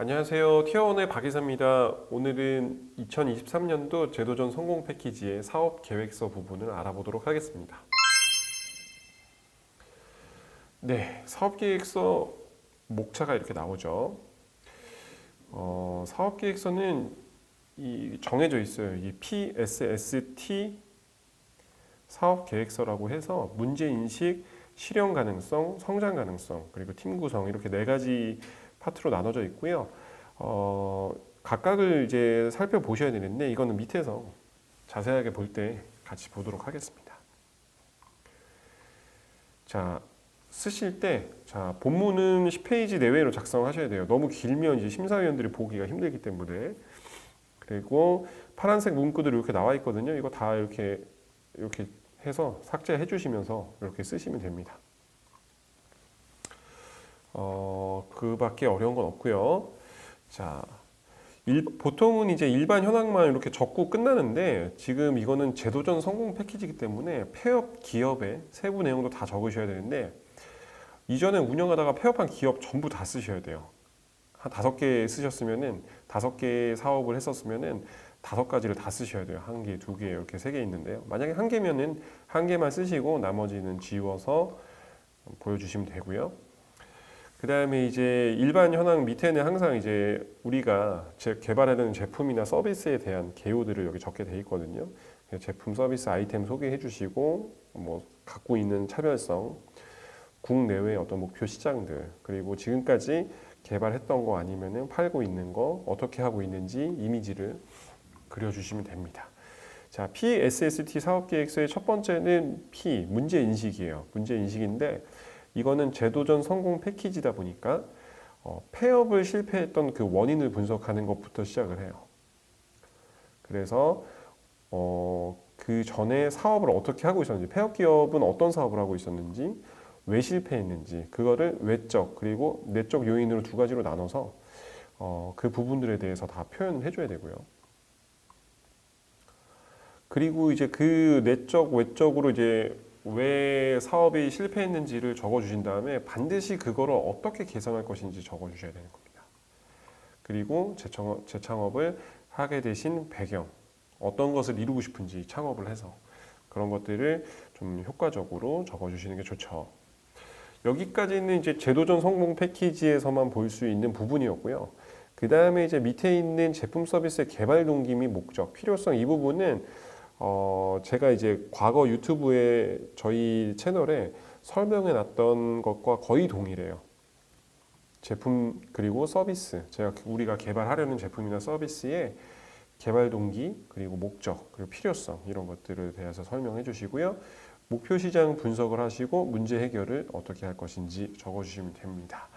안녕하세요. 티어원의 박이사입니다. 오늘은 2023년도 제도전 성공 패키지의 사업 계획서 부분을 알아보도록 하겠습니다. 네, 사업 계획서 목차가 이렇게 나오죠. 사업 계획서는 정해져 있어요. 이 PSST 사업 계획서라고 해서 문제 인식, 실현 가능성, 성장 가능성, 그리고 팀 구성 이렇게 네 가지 파트로 나눠져 있고요. 각각을 이제 살펴보셔야 되는데 이거는 밑에서 자세하게 볼 때 같이 보도록 하겠습니다. 자, 쓰실 때 본문은 10페이지 내외로 작성하셔야 돼요. 너무 길면 이제 심사위원들이 보기가 힘들기 때문에. 그리고 파란색 문구들이 이렇게 나와 있거든요. 이거 다 이렇게 해서 삭제해 주시면서 이렇게 쓰시면 됩니다. 그 밖에 어려운 건 없고요. 자, 보통은 이제 일반 현황만 이렇게 적고 끝나는데 지금 이거는 제도전 성공 패키지이기 때문에 폐업 기업의 세부 내용도 다 적으셔야 되는데 이전에 운영하다가 폐업한 기업 전부 다 쓰셔야 돼요. 한 5개 쓰셨으면은 5개 사업을 했었으면은 5가지를 다 쓰셔야 돼요. 1개, 2개, 이렇게 3개 있는데요. 만약에 1개면은 1개만 쓰시고 나머지는 지워서 보여주시면 되고요. 그 다음에 이제 일반 현황 밑에는 항상 이제 우리가 개발하는 제품이나 서비스에 대한 개요들을 여기 적게 돼 있거든요. 제품, 서비스, 아이템 소개해 주시고, 뭐, 갖고 있는 차별성, 국내외 어떤 목표 시장들, 그리고 지금까지 개발했던 거 아니면은 팔고 있는 거, 어떻게 하고 있는지 이미지를 그려주시면 됩니다. 자, PSST 사업계획서의 첫 번째는 P, 문제인식이에요. 문제인식인데, 이거는 제도전 성공 패키지다 보니까 폐업을 실패했던 그 원인을 분석하는 것부터 시작을 해요. 그래서 그 전에 사업을 어떻게 하고 있었는지, 폐업 기업은 어떤 사업을 하고 있었는지, 왜 실패했는지, 그거를 외적 그리고 내적 요인으로 2가지로 나눠서 그 부분들에 대해서 다 표현을 해줘야 되고요. 그리고 이제 그 내적, 외적으로 이제 왜 사업이 실패했는지를 적어주신 다음에 반드시 그거를 어떻게 개선할 것인지 적어주셔야 되는 겁니다. 그리고 재창업을 하게 되신 배경, 어떤 것을 이루고 싶은지 창업을 해서 그런 것들을 좀 효과적으로 적어주시는 게 좋죠. 여기까지는 이제 제도전 성공 패키지에서만 볼 수 있는 부분이었고요. 그 다음에 이제 밑에 있는 제품 서비스의 개발 동기 및 목적, 필요성 이 부분은 제가 이제 과거 유튜브에 저희 채널에 설명해 놨던 것과 거의 동일해요. 제품 그리고 서비스, 우리가 개발하려는 제품이나 서비스의 개발 동기, 그리고 목적, 그리고 필요성 이런 것들에 대해서 설명해 주시고요. 목표 시장 분석을 하시고 문제 해결을 어떻게 할 것인지 적어주시면 됩니다.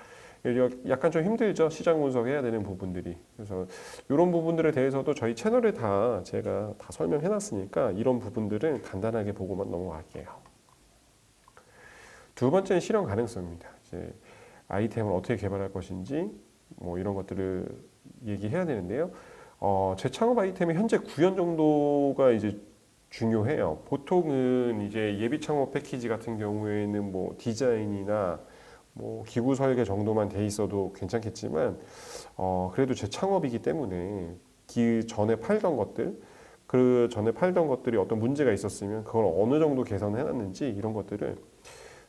약간 좀 힘들죠. 시장 분석해야 되는 부분들이. 그래서 이런 부분들에 대해서도 저희 채널에 제가 다 설명해 놨으니까 이런 부분들은 간단하게 보고만 넘어갈게요. 두 번째는 실현 가능성입니다. 이제 아이템을 어떻게 개발할 것인지 뭐 이런 것들을 얘기해야 되는데요. 재창업 아이템이 현재 9연 정도가 이제 중요해요. 보통은 이제 예비 창업 패키지 같은 경우에는 뭐 디자인이나 뭐 기구 설계 정도만 돼 있어도 괜찮겠지만 그래도 재창업이기 때문에 그 전에 팔던 것들이 어떤 문제가 있었으면 그걸 어느 정도 개선해 놨는지 이런 것들을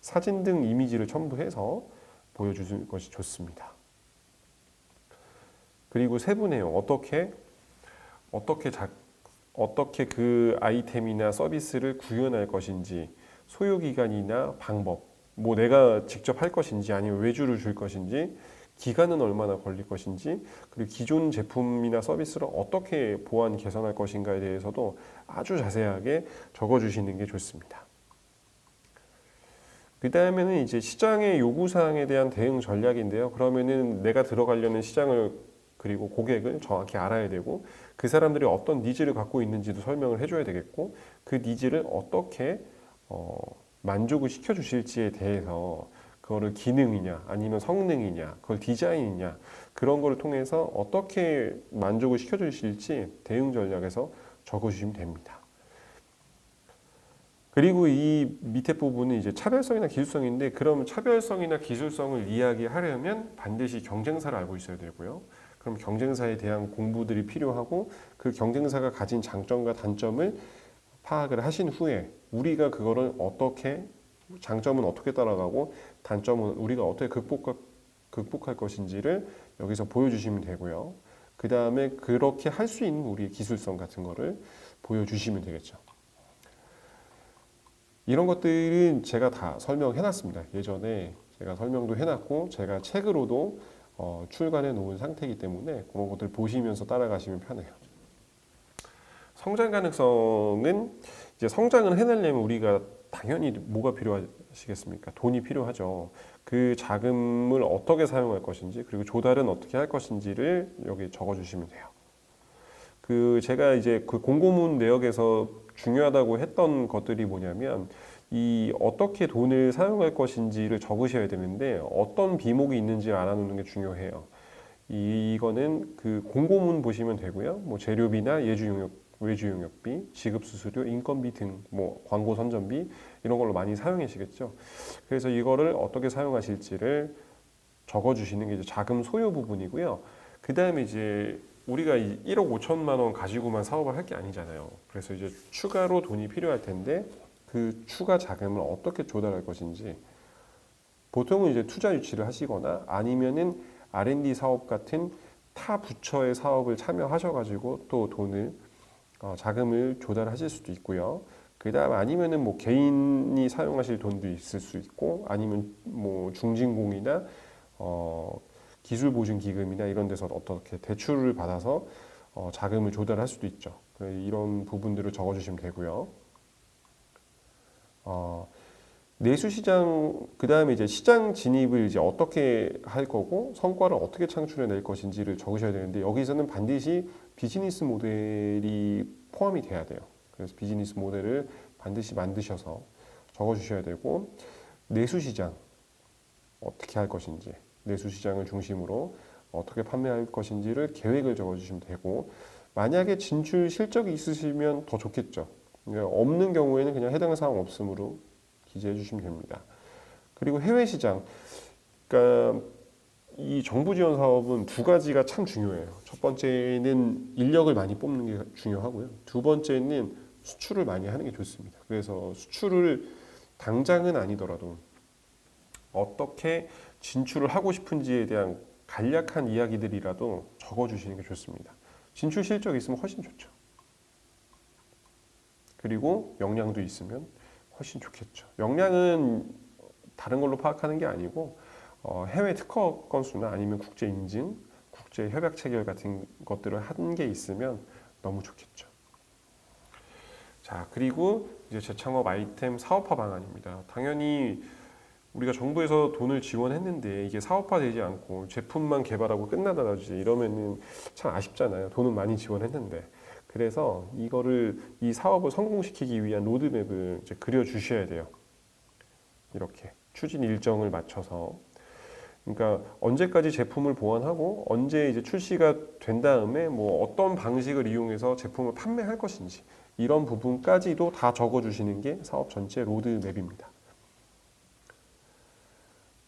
사진 등 이미지를 첨부해서 보여주는 것이 좋습니다. 그리고 세부 내용 어떻게 그 아이템이나 서비스를 구현할 것인지, 소요 기간이나 방법, 뭐 내가 직접 할 것인지 아니면 외주를 줄 것인지, 기간은 얼마나 걸릴 것인지, 그리고 기존 제품이나 서비스를 어떻게 보완 개선할 것인가에 대해서도 아주 자세하게 적어주시는 게 좋습니다. 그 다음에는 이제 시장의 요구사항에 대한 대응 전략인데요. 그러면은 내가 들어가려는 시장을 그리고 고객을 정확히 알아야 되고 그 사람들이 어떤 니즈를 갖고 있는지도 설명을 해줘야 되겠고 그 니즈를 어떻게 만족을 시켜주실지에 대해서 그거를 기능이냐 아니면 성능이냐 그걸 디자인이냐 그런 거를 통해서 어떻게 만족을 시켜주실지 대응 전략에서 적어주시면 됩니다. 그리고 이 밑에 부분은 이제 차별성이나 기술성인데, 그럼 차별성이나 기술성을 이야기하려면 반드시 경쟁사를 알고 있어야 되고요. 그럼 경쟁사에 대한 공부들이 필요하고, 그 경쟁사가 가진 장점과 단점을 파악을 하신 후에 우리가 그거를 어떻게, 장점은 어떻게 따라가고 단점은 우리가 어떻게 극복할 것인지를 여기서 보여주시면 되고요. 그 다음에 그렇게 할 수 있는 우리의 기술성 같은 거를 보여주시면 되겠죠. 이런 것들은 제가 다 설명해 놨습니다. 예전에 제가 설명도 해놨고 제가 책으로도 출간해 놓은 상태이기 때문에 그런 것들 보시면서 따라가시면 편해요. 성장 가능성은 이제 성장을 해내려면 우리가 당연히 뭐가 필요하시겠습니까? 돈이 필요하죠. 그 자금을 어떻게 사용할 것인지, 그리고 조달은 어떻게 할 것인지를 여기 적어주시면 돼요. 그 제가 이제 그 공고문 내역에서 중요하다고 했던 것들이 뭐냐면, 이 어떻게 돈을 사용할 것인지를 적으셔야 되는데 어떤 비목이 있는지 알아놓는 게 중요해요. 이거는 그 공고문 보시면 되고요. 뭐 재료비나 외주 용역비, 지급 수수료, 인건비 등 뭐 광고 선전비 이런 걸로 많이 사용하시겠죠. 그래서 이거를 어떻게 사용하실지를 적어주시는 게 이제 자금 소요 부분이고요. 그 다음에 이제 우리가 1억 5천만 원 가지고만 사업을 할 게 아니잖아요. 그래서 이제 추가로 돈이 필요할 텐데 그 추가 자금을 어떻게 조달할 것인지, 보통은 이제 투자 유치를 하시거나 아니면은 R&D 사업 같은 타 부처의 사업을 참여하셔가지고 또 돈을 자금을 조달하실 수도 있고요. 그다음 아니면은 뭐 개인이 사용하실 돈도 있을 수 있고, 아니면 뭐 중진공이나 기술 보증 기금이나 이런 데서 어떻게 대출을 받아서 자금을 조달할 수도 있죠. 이런 부분들을 적어주시면 되고요. 내수 시장, 그 다음에 이제 시장 진입을 이제 어떻게 할 거고 성과를 어떻게 창출해 낼 것인지를 적으셔야 되는데, 여기서는 반드시 비즈니스 모델이 포함이 돼야 돼요. 그래서 비즈니스 모델을 반드시 만드셔서 적어주셔야 되고, 내수 시장 어떻게 할 것인지, 내수 시장을 중심으로 어떻게 판매할 것인지를 계획을 적어주시면 되고, 만약에 진출 실적이 있으시면 더 좋겠죠. 없는 경우에는 그냥 해당 사항 없음으로 기재해 주시면 됩니다. 그리고 해외 시장, 그러니까 이 정부 지원 사업은 두 가지가 참 중요해요. 첫 번째는 인력을 많이 뽑는 게 중요하고요. 두 번째는 수출을 많이 하는 게 좋습니다. 그래서 수출을 당장은 아니더라도 어떻게 진출을 하고 싶은지에 대한 간략한 이야기들이라도 적어주시는 게 좋습니다. 진출 실적이 있으면 훨씬 좋죠. 그리고 역량도 있으면 훨씬 좋겠죠. 역량은 다른 걸로 파악하는 게 아니고 해외 특허 건수나 아니면 국제 인증, 국제 협약 체결 같은 것들을 한 게 있으면 너무 좋겠죠. 자, 그리고 이제 재창업 아이템 사업화 방안입니다. 당연히 우리가 정부에서 돈을 지원했는데 이게 사업화되지 않고 제품만 개발하고 끝나다라지 이러면은 참 아쉽잖아요. 돈은 많이 지원했는데. 그래서 이 사업을 성공시키기 위한 로드맵을 이제 그려주셔야 돼요. 이렇게 추진 일정을 맞춰서. 그러니까 언제까지 제품을 보완하고 언제 이제 출시가 된 다음에 뭐 어떤 방식을 이용해서 제품을 판매할 것인지, 이런 부분까지도 다 적어주시는 게 사업 전체 로드맵입니다.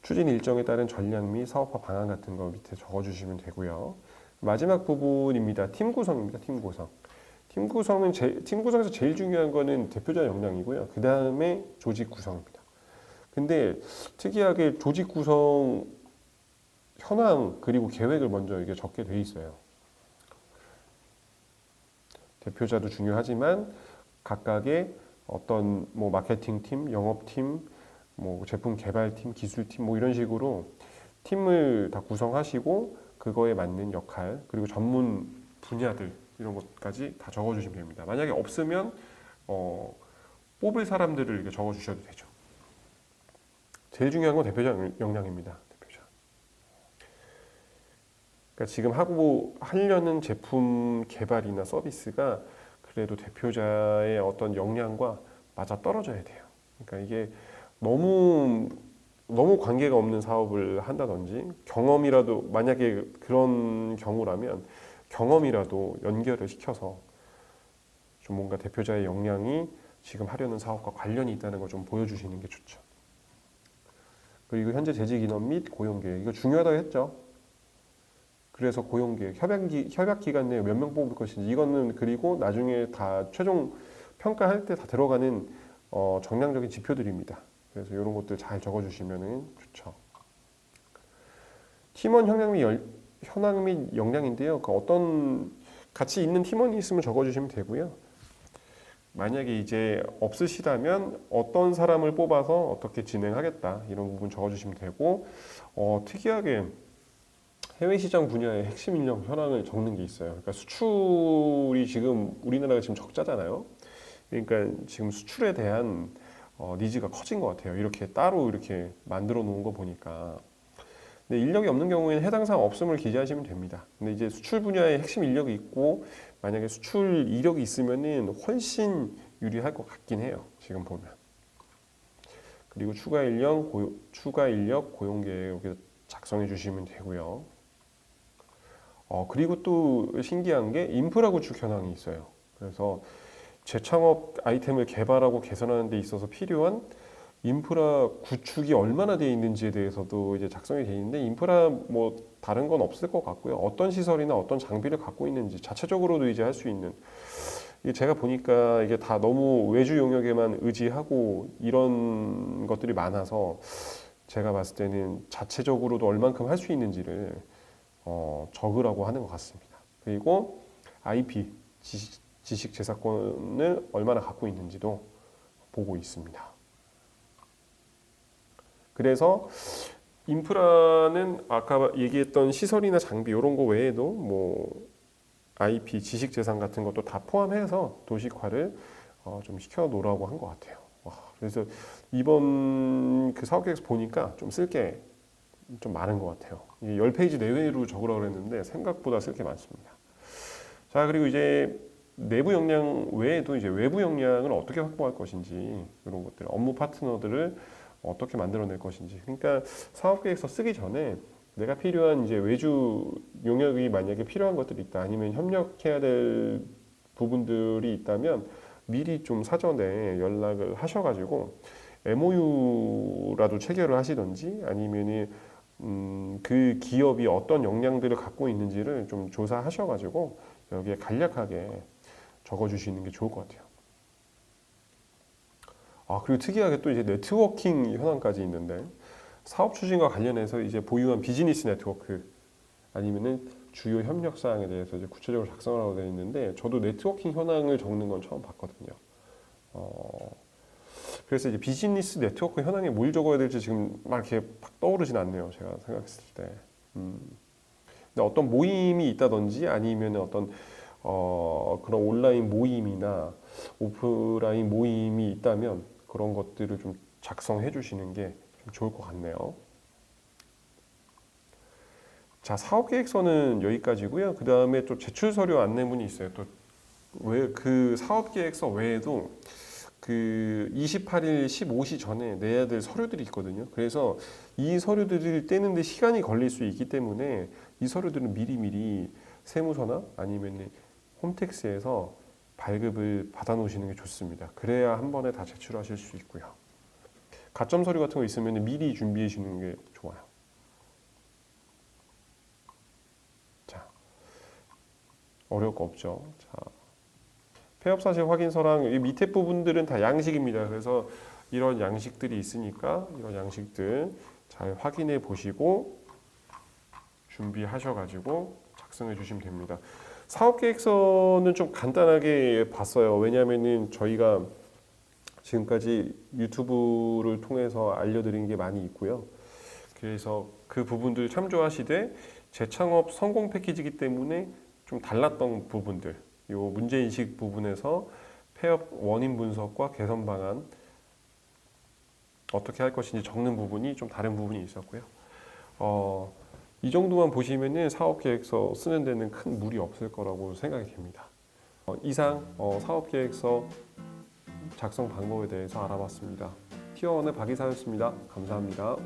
추진 일정에 따른 전략 및 사업화 방안 같은 거 밑에 적어주시면 되고요. 마지막 부분입니다. 팀 구성입니다. 팀 구성. 팀 구성에서 제일 중요한 거는 대표자 역량이고요. 그 다음에 조직 구성입니다. 근데 특이하게 조직 구성 현황 그리고 계획을 먼저 이게 적게 돼 있어요. 대표자도 중요하지만 각각의 어떤 뭐 마케팅 팀, 영업 팀, 뭐 제품 개발 팀, 기술 팀 뭐 이런 식으로 팀을 다 구성하시고 그거에 맞는 역할 그리고 전문 분야들 이런 것까지 다 적어주시면 됩니다. 만약에 없으면 뽑을 사람들을 이렇게 적어주셔도 되죠. 제일 중요한 건 대표자 역량입니다. 대표자. 그러니까 지금 하려는 제품 개발이나 서비스가 그래도 대표자의 어떤 역량과 맞아 떨어져야 돼요. 그러니까 이게 너무 관계가 없는 사업을 한다든지 경험이라도, 만약에 그런 경우라면 경험이라도 연결을 시켜서 좀 뭔가 대표자의 역량이 지금 하려는 사업과 관련이 있다는 걸 좀 보여주시는 게 좋죠. 그리고 현재 재직 인원 및 고용 계획 이거 중요하다고 했죠. 그래서 고용 계획, 협약 기간 내에 몇 명 뽑을 것인지 이거는 그리고 나중에 다 최종 평가할 때 다 들어가는 정량적인 지표들입니다. 그래서 이런 것들 잘 적어주시면 좋죠. 팀원 현황 및 역량인데요. 그 어떤 같이 있는 팀원이 있으면 적어주시면 되고요. 만약에 이제 없으시다면 어떤 사람을 뽑아서 어떻게 진행하겠다 이런 부분 적어주시면 되고 특이하게 해외 시장 분야의 핵심 인력 현황을 적는 게 있어요. 그러니까 수출이 지금 우리나라가 지금 적자잖아요. 그러니까 지금 수출에 대한 니즈가 커진 것 같아요. 이렇게 따로 이렇게 만들어 놓은 거 보니까. 근데 인력이 없는 경우에는 해당 사항 없음을 기재하시면 됩니다. 근데 이제 수출 분야에 핵심 인력이 있고 만약에 수출 이력이 있으면은 훨씬 유리할 것 같긴 해요. 지금 보면. 그리고 추가 인력 고용 계획 여기 작성해 주시면 되고요. 그리고 또 신기한 게 인프라 구축 현황이 있어요. 그래서 재창업 아이템을 개발하고 개선하는 데 있어서 필요한 인프라 구축이 얼마나 되어 있는지에 대해서도 이제 작성이 되어 있는데 인프라 뭐 다른 건 없을 것 같고요. 어떤 시설이나 어떤 장비를 갖고 있는지 자체적으로도 이제 할 수 있는 이게 제가 보니까 이게 다 너무 외주 용역에만 의지하고 이런 것들이 많아서 제가 봤을 때는 자체적으로도 얼만큼 할 수 있는지를 적으라고 하는 것 같습니다. 그리고 IP 지식 재산권을 얼마나 갖고 있는지도 보고 있습니다. 그래서 인프라는 아까 얘기했던 시설이나 장비 이런 거 외에도 뭐 IP, 지식재산 같은 것도 다 포함해서 도식화를 좀 시켜 놓으라고 한 것 같아요. 그래서 이번 그 사업계획서 보니까 좀 쓸 게 좀 많은 것 같아요. 이게 10페이지 내외로 적으라고 했는데 생각보다 쓸 게 많습니다. 자, 그리고 이제 내부 역량 외에도 이제 외부 역량을 어떻게 확보할 것인지 이런 것들, 업무 파트너들을 어떻게 만들어낼 것인지. 그러니까 사업계획서 쓰기 전에 내가 필요한 이제 외주 용역이 만약에 필요한 것들이 있다, 아니면 협력해야 될 부분들이 있다면 미리 좀 사전에 연락을 하셔가지고 MOU라도 체결을 하시든지 아니면은 그 기업이 어떤 역량들을 갖고 있는지를 좀 조사하셔가지고 여기에 간략하게 적어주시는 게 좋을 것 같아요. 그리고 특이하게 또 이제 네트워킹 현황까지 있는데 사업 추진과 관련해서 이제 보유한 비즈니스 네트워크 아니면은 주요 협력 사항에 대해서 이제 구체적으로 작성하라고 되어 있는데 저도 네트워킹 현황을 적는 건 처음 봤거든요. 그래서 이제 비즈니스 네트워크 현황에 뭘 적어야 될지 지금 막 이렇게 팍 떠오르진 않네요. 제가 생각했을 때. 근데 어떤 모임이 있다든지 아니면 어떤 그런 온라인 모임이나 오프라인 모임이 있다면 그런 것들을 좀 작성해 주시는 게 좀 좋을 것 같네요. 자, 사업계획서는 여기까지고요. 그 다음에 또 제출 서류 안내문이 있어요. 또 왜 그 사업계획서 외에도 그 28일 15시 전에 내야 될 서류들이 있거든요. 그래서 이 서류들을 떼는데 시간이 걸릴 수 있기 때문에 이 서류들은 미리미리 세무서나 아니면 홈택스에서 발급을 받아 놓으시는 게 좋습니다. 그래야 한 번에 다 제출하실 수 있고요. 가점 서류 같은 거 있으면 미리 준비해 주는 게 좋아요. 자, 어려울 거 없죠. 자, 폐업사실 확인서랑 이 밑에 부분들은 다 양식입니다. 그래서 이런 양식들이 있으니까 이런 양식들 잘 확인해 보시고 준비하셔가지고 작성해 주시면 됩니다. 사업계획서는 좀 간단하게 봤어요. 왜냐하면은 저희가 지금까지 유튜브를 통해서 알려드린 게 많이 있고요. 그래서 그 부분들 참조하시되 재창업 성공 패키지이기 때문에 좀 달랐던 부분들, 요 문제인식 부분에서 폐업 원인 분석과 개선 방안 어떻게 할 것인지 적는 부분이 좀 다른 부분이 있었고요. 이 정도만 보시면은 사업계획서 쓰는 데는 큰 무리 없을 거라고 생각이 됩니다. 이상 사업계획서 작성 방법에 대해서 알아봤습니다. 티어1의 박이사였습니다. 감사합니다.